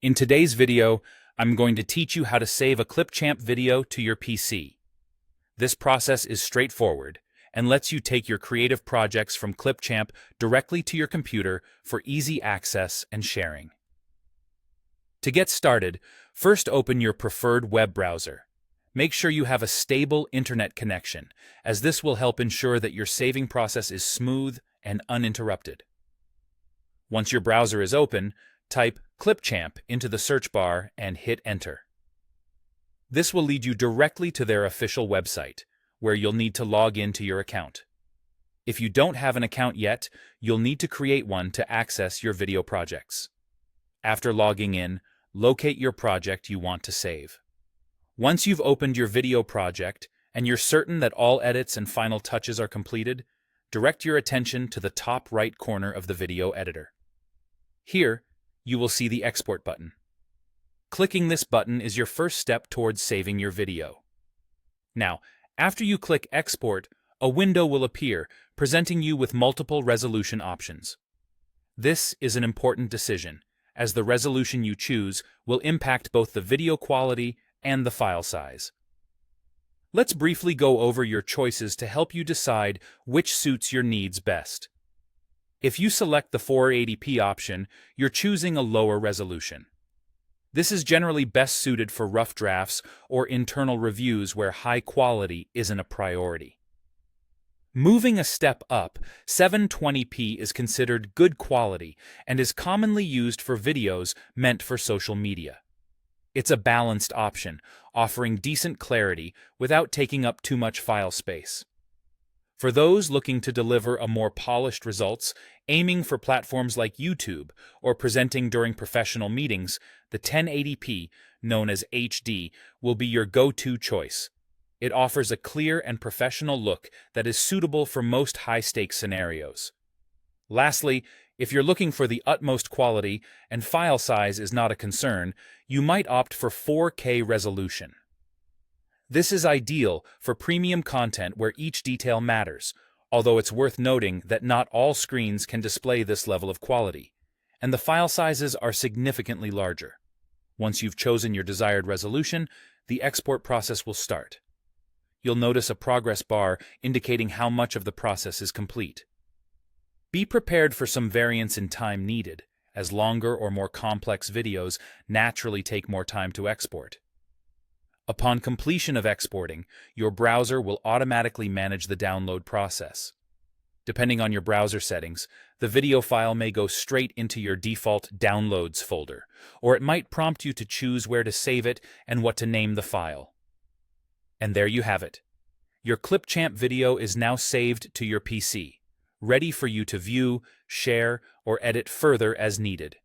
In today's video, I'm going to teach you how to save a Clipchamp video to your PC. This process is straightforward and lets you take your creative projects from Clipchamp directly to your computer for easy access and sharing. To get started, first open your preferred web browser. Make sure you have a stable internet connection, as this will help ensure that your saving process is smooth and uninterrupted. Once your browser is open, type Clipchamp into the search bar and hit Enter. This will lead you directly to their official website, where you'll need to log into your account. If you don't have an account yet, you'll need to create one to access your video projects. After logging in, locate your project you want to save. Once you've opened your video project and you're certain that all edits and final touches are completed, direct your attention to the top right corner of the video editor. Here, you will see the Export button. Clicking this button is your first step towards saving your video. Now, after you click Export, a window will appear, presenting you with multiple resolution options. This is an important decision, as the resolution you choose will impact both the video quality and the file size. Let's briefly go over your choices to help you decide which suits your needs best. If you select the 480p option, you're choosing a lower resolution. This is generally best suited for rough drafts or internal reviews where high quality isn't a priority. Moving a step up, 720p is considered good quality and is commonly used for videos meant for social media. It's a balanced option, offering decent clarity without taking up too much file space. For those looking to deliver a more polished results, aiming for platforms like YouTube or presenting during professional meetings, the 1080p, known as HD, will be your go-to choice. It offers a clear and professional look that is suitable for most high-stakes scenarios. Lastly, if you're looking for the utmost quality and file size is not a concern, you might opt for 4K resolution. This is ideal for premium content where each detail matters, although it's worth noting that not all screens can display this level of quality, and the file sizes are significantly larger. Once you've chosen your desired resolution, the export process will start. You'll notice a progress bar indicating how much of the process is complete. Be prepared for some variance in time needed, as longer or more complex videos naturally take more time to export. Upon completion of exporting, your browser will automatically manage the download process. Depending on your browser settings, the video file may go straight into your default Downloads folder, or it might prompt you to choose where to save it and what to name the file. And there you have it. Your Clipchamp video is now saved to your PC, ready for you to view, share, or edit further as needed.